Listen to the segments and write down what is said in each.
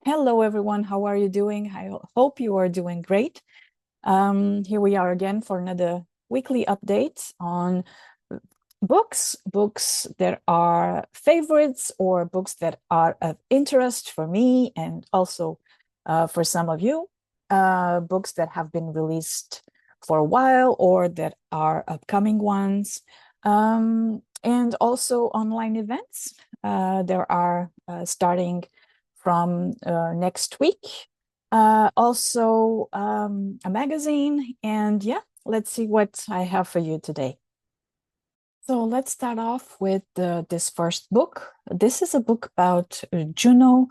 Hello, everyone. How are you doing? I hope you are doing great. Here we are again for another weekly update on books that are favorites or books that are of interest for me and also for some of you, books that have been released for a while or that are upcoming ones, and also online events. There are starting from next week. Also a magazine, and yeah, let's see what I have for you today. So let's start off with this first book. This is a book about Juno,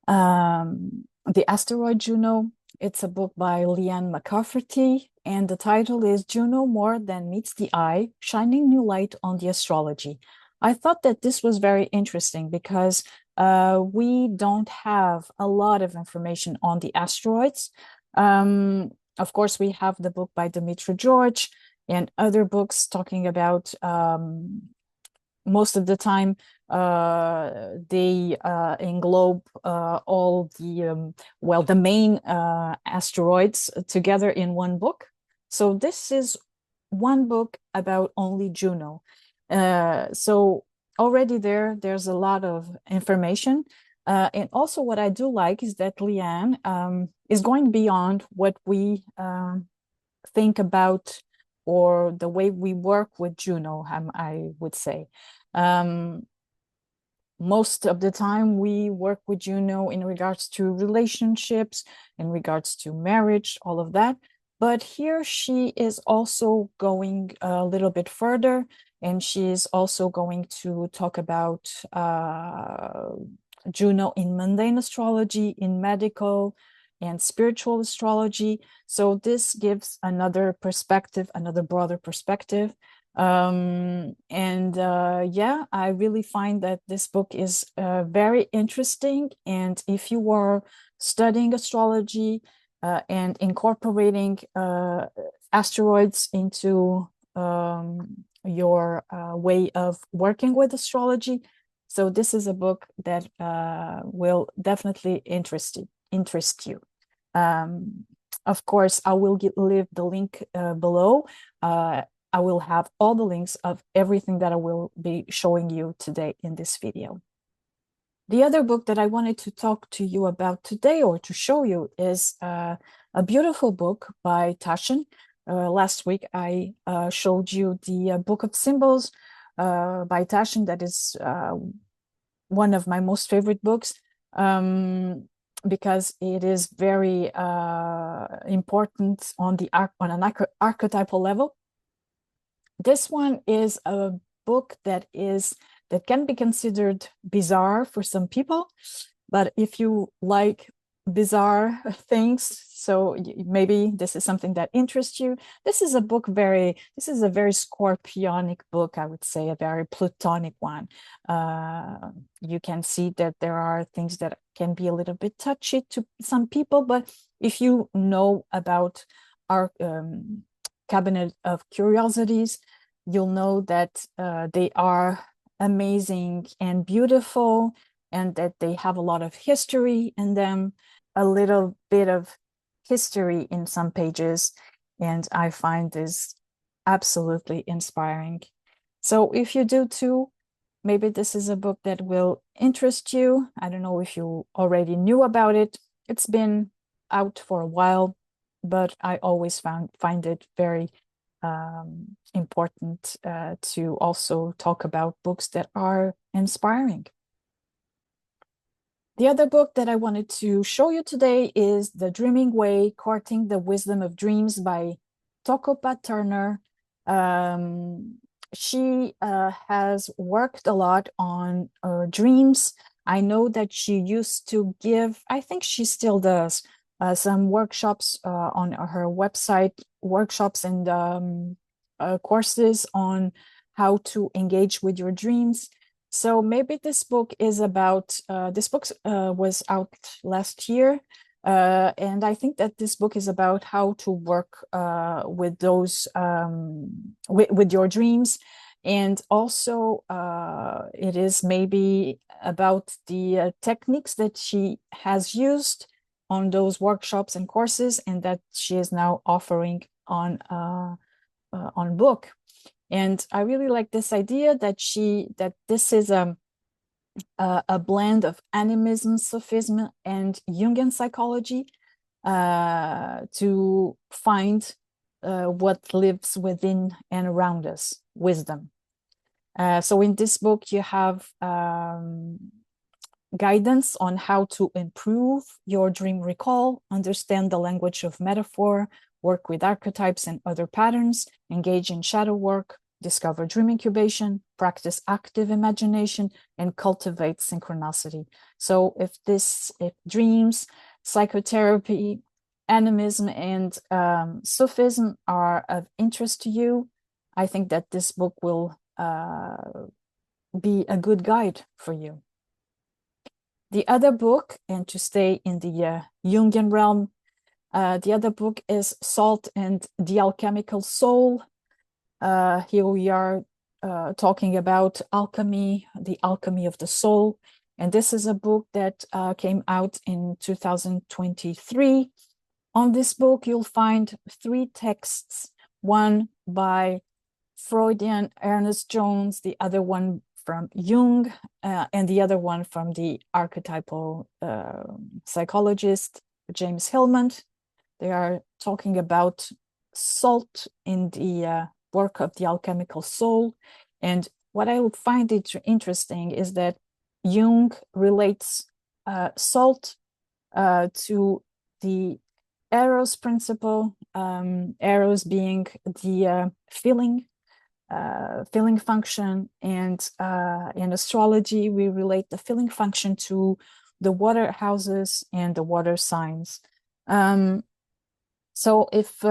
the asteroid Juno. It's a book by Leanne McCafferty, and the title is Juno More Than Meets the Eye, Shining New Light on the Astrology. I thought that this was very interesting because we don't have a lot of information on the asteroids. Of course, we have the book by Dimitri George and other books talking about most of the time they englobe all the main asteroids together in one book. So this is one book about only Juno. So already there's a lot of information. And also what I do like is that Leanne is going beyond what we think about or the way we work with Juno, I would say. Most of the time we work with Juno in regards to relationships, in regards to marriage, all of that. But here she is also going a little bit further, and she is also going to talk about Juno in mundane astrology, in medical and spiritual astrology. So this gives another perspective, another broader perspective. Yeah, I really find that this book is very interesting. And if you are studying astrology and incorporating asteroids into your way of working with astrology, so this is a book that will definitely interest you. Of course, I will leave the link below. I will have all the links of everything that I will be showing you today in this video. The other book that I wanted to talk to you about today or to show you is a beautiful book by Taschen. Last week, I showed you the Book of Symbols by Taschen. That is one of my most favorite books. Because it is very important on an archetypal level. This one is a book that can be considered bizarre for some people, but if you like bizarre things, so maybe this is something that interests you. This is a very scorpionic book, I would say, a very plutonic one. You can see that there are things that can be a little bit touchy to some people, but if you know about our cabinet of curiosities, you'll know that they are amazing and beautiful, and that they have a lot of history in them, a little bit of history in some pages, and I find this absolutely inspiring. So if you do too, maybe this is a book that will interest you. I don't know if you already knew about it. It's been out for a while, but I always find it very important to also talk about books that are inspiring. The other book that I wanted to show you today is The Dreaming Way, Courting the Wisdom of Dreams by Toko-pa Turner. She has worked a lot on dreams. I know that she used to give, I think she still does, some workshops on her website, workshops and courses on how to engage with your dreams. So maybe this book is about, this book was out last year, and I think that this book is about how to work with those, with your dreams. And also it is maybe about the techniques that she has used on those workshops and courses, and that she is now offering on book. And I really like this idea that this is a blend of animism, Sufism, and Jungian psychology to find what lives within and around us, wisdom. So in this book, you have guidance on how to improve your dream recall, understand the language of metaphor, work with archetypes and other patterns, engage in shadow work, discover dream incubation, practice active imagination, and cultivate synchronicity. So if dreams, psychotherapy, animism, and Sufism are of interest to you, I think that this book will be a good guide for you. The other book, and to stay in the Jungian realm, the other book is Salt and the Alchemical Soul. Here we are talking about alchemy, the alchemy of the soul. And this is a book that came out in 2023. On this book, you'll find 3 texts, one by Freudian Ernest Jones, the other one from Jung, and the other one from the archetypal psychologist, James Hillman. They are talking about salt in the work of the alchemical soul. And what I would find it interesting is that Jung relates salt to the Eros principle, Eros being the feeling function, and in astrology we relate the feeling function to the water houses and the water signs. So if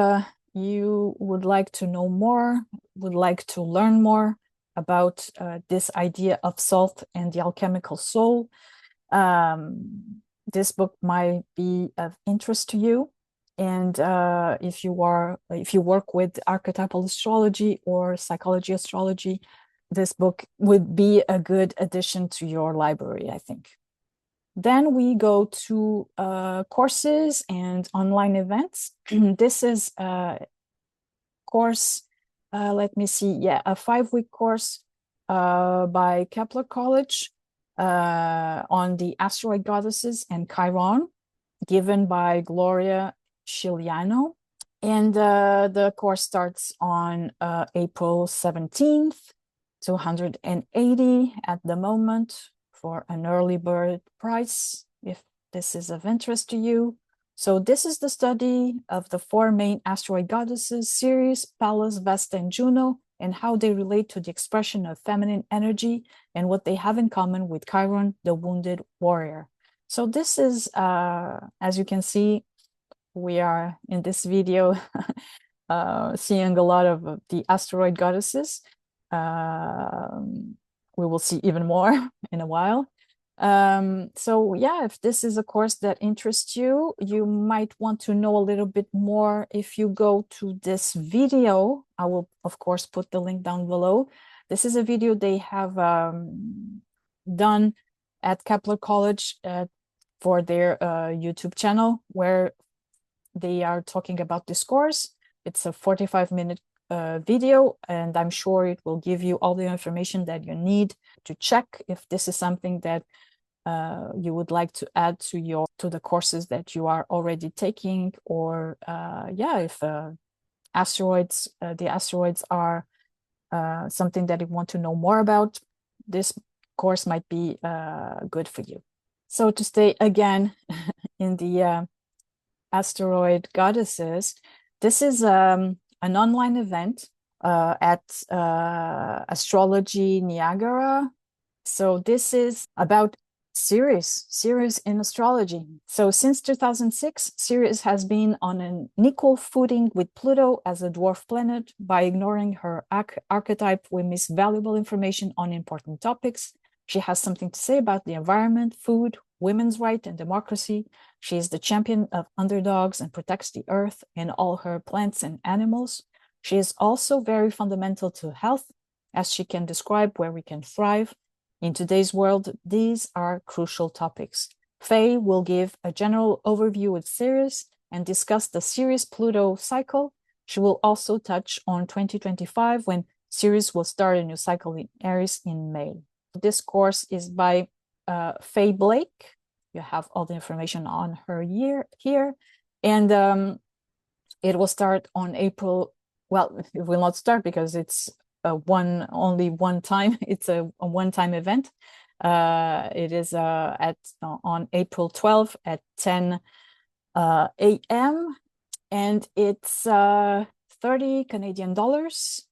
you would like to know more, would like to learn more about this idea of salt and the alchemical soul, this book might be of interest to you. And if you work with archetypal astrology or psychology astrology, this book would be a good addition to your library, I think. Then we go to courses and online events. This is a course, let me see, a 5-week course by Kepler College on the Asteroid Goddesses and Chiron, given by Gloria Chiliano. And the course starts on April 17th, 280 at the moment for an early bird price, if this is of interest to you. So this is the study of the 4 main asteroid goddesses, Ceres, Pallas, Vesta, and Juno, and how they relate to the expression of feminine energy and what they have in common with Chiron, the wounded warrior. So this is, as you can see, we are in this video seeing a lot of the asteroid goddesses. We will see even more in a while. So yeah, if this is a course that interests you, you might want to know a little bit more if you go to this video. I will, of course, put the link down below. This is a video they have done at Kepler College for their YouTube channel, where they are talking about this course. It's a 45-minute video, and I'm sure it will give you all the information that you need to check if this is something that you would like to add to the courses that you are already taking, or if the asteroids are something that you want to know more about, this course might be good for you. So to stay again in the Asteroid Goddesses, this is an online event at Astrology Niagara. So this is about Ceres in astrology. So since 2006, Ceres has been on an equal footing with Pluto as a dwarf planet. By ignoring her archetype, we miss valuable information on important topics. She has something to say about the environment, food, women's rights, and democracy. She is the champion of underdogs and protects the earth and all her plants and animals. She is also very fundamental to health, as she can describe where we can thrive. In today's world, these are crucial topics. Faye will give a general overview of Ceres and discuss the Ceres-Pluto cycle. She will also touch on 2025 when Ceres will start a new cycle in Aries in May. This course is by Faye Blake. You have all the information on her year here. And it will start on April. Well, it will not start because it's only one time. It's a one-time event. It is on April 12th at 10 a.m. and it's 30 Canadian dollars.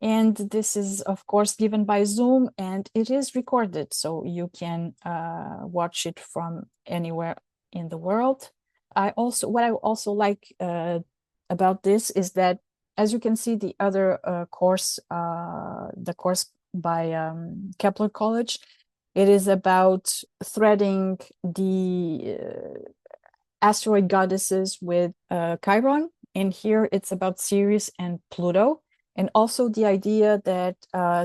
And this is, of course, given by Zoom, and it is recorded, so you can watch it from anywhere in the world. What I also like about this is that, as you can see, the other course, the course by Kepler College, it is about threading the Asteroid Goddesses with Chiron, and here it's about Ceres and Pluto, and also the idea that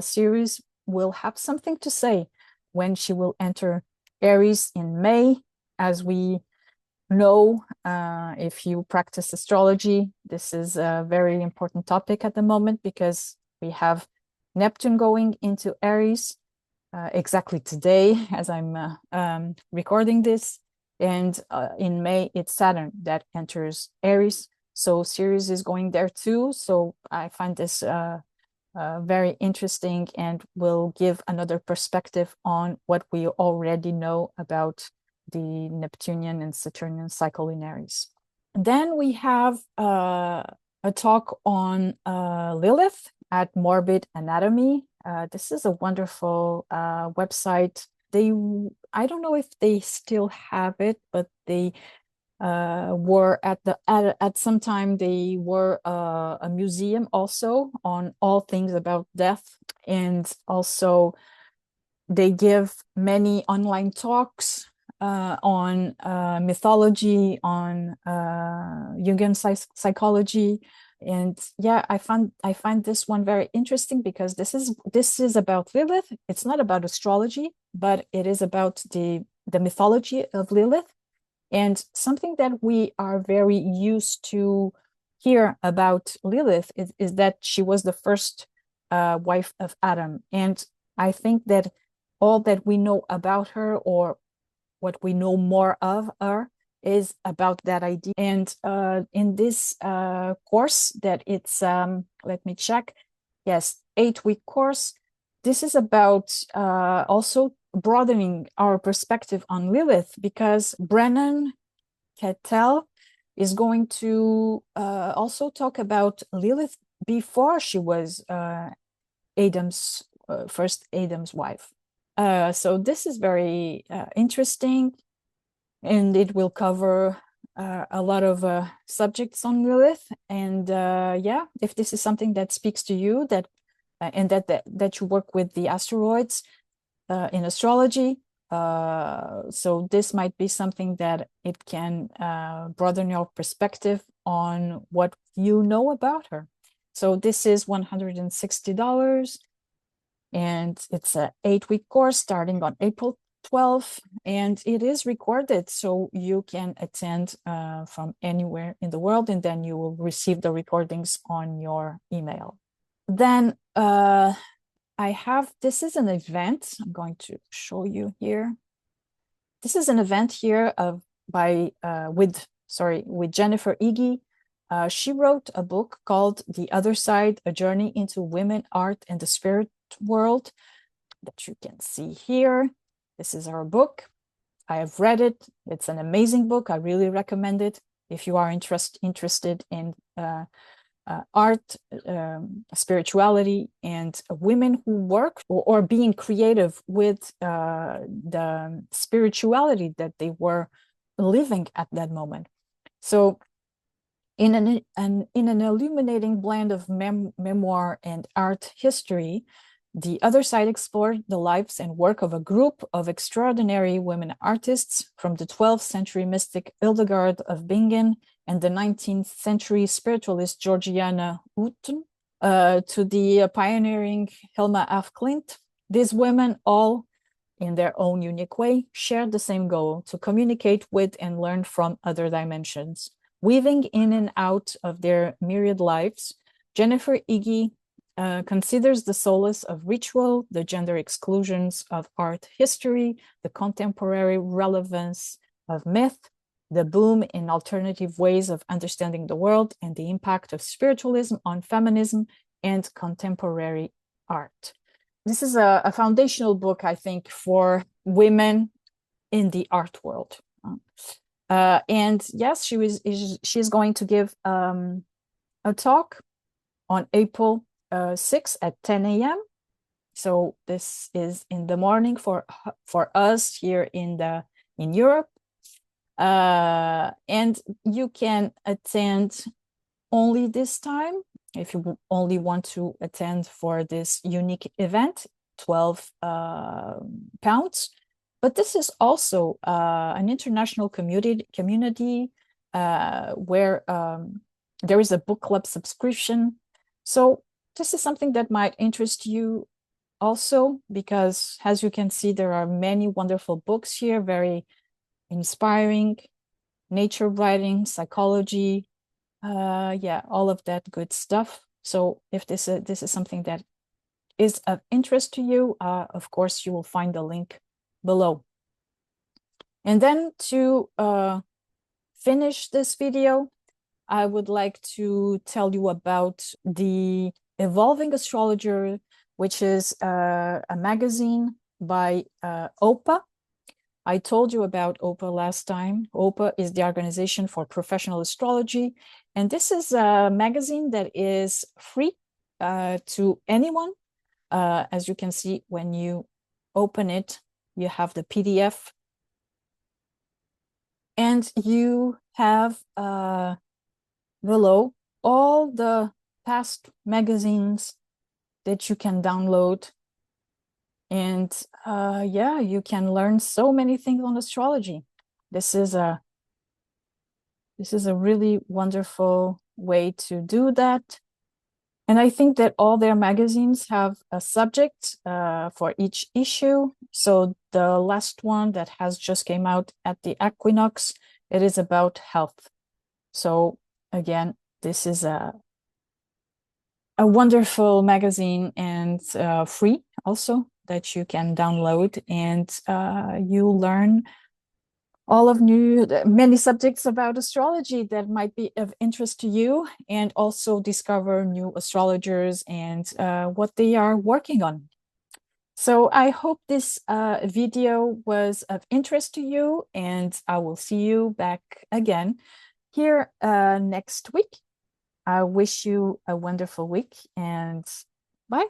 Ceres will have something to say when she will enter Aries in May. As we know, if you practice astrology, this is a very important topic at the moment because we have Neptune going into Aries exactly today as I'm recording this. And in May, it's Saturn that enters Aries. So Ceres is going there too. So I find this very interesting and will give another perspective on what we already know about the Neptunian and Saturnian cycle in Aries. Then we have a talk on Lilith at Morbid Anatomy. This is a wonderful website. I don't know if they still have it, but they were at some time they were a museum also on all things about death, and also they give many online talks on mythology, on Jungian psychology. And yeah, I find this one very interesting because this is about Lilith. It's not about astrology, but it is about the mythology of Lilith. And something that we are very used to hear about Lilith is that she was the first wife of Adam. And I think that all that we know about her, or what we know more of her, is about that idea. And in this course that it's, let me check, yes, 8-week course, this is about also broadening our perspective on Lilith, because Brennan Kettel is going to also talk about Lilith before she was Adam's wife. So this is very interesting, and it will cover a lot of subjects on Lilith. And yeah, if this is something that speaks to you, and that you work with the asteroids in astrology, so this might be something that it can broaden your perspective on what you know about her. So this is $160, and it's an 8-week course starting on April 12th, and it is recorded, so you can attend from anywhere in the world, and then you will receive the recordings on your email. Then this is an event I'm going to show you here. This is an event here with Jennifer Higgie. She wrote a book called The Other Side, A Journey into Women, Art, and the Spirit World that you can see here. This is her book. I have read it. It's an amazing book. I really recommend it if you are interested in art, spirituality, and women who work or being creative with the spirituality that they were living at that moment. So in an illuminating blend of memoir and art history, The Other Side explored the lives and work of a group of extraordinary women artists, from the 12th century mystic Hildegard of Bingen and the 19th century spiritualist Georgiana Houghton, to the pioneering Hilma af Klint, These women all, in their own unique way, shared the same goal: to communicate with and learn from other dimensions. Weaving in and out of their myriad lives, Jennifer Higgie considers the solace of ritual, the gender exclusions of art history, the contemporary relevance of myth, the boom in alternative ways of understanding the world, and the impact of spiritualism on feminism and contemporary art. This is a foundational book, I think, for women in the art world. And yes, she's going to give a talk on April 6th at 10 a.m. So this is in the morning for us here in Europe. And you can attend only this time if you only want to attend for this unique event, 12 pounds. But this is also an international community where there is a book club subscription. So this is something that might interest you also, because as you can see, there are many wonderful books here, very inspiring, nature writing, psychology, yeah, all of that good stuff. So if this is something that is of interest to you, of course, you will find the link below. And then to finish this video, I would like to tell you about the Evolving Astrologer, which is a magazine by OPA. I told you about OPA last time. OPA is the Organization for Professional Astrology. And this is a magazine that is free to anyone. As you can see, when you open it, you have the PDF. And you have below all the past magazines that you can download. And yeah, you can learn so many things on astrology. This is a really wonderful way to do that. And I think that all their magazines have a subject for each issue. So the last one that has just came out at the equinox, it is about health. So again, this is a wonderful magazine, and free also, that you can download, and you learn all of many subjects about astrology that might be of interest to you, and also discover new astrologers and what they are working on. So I hope this video was of interest to you, and I will see you back again here next week. I wish you a wonderful week, and bye.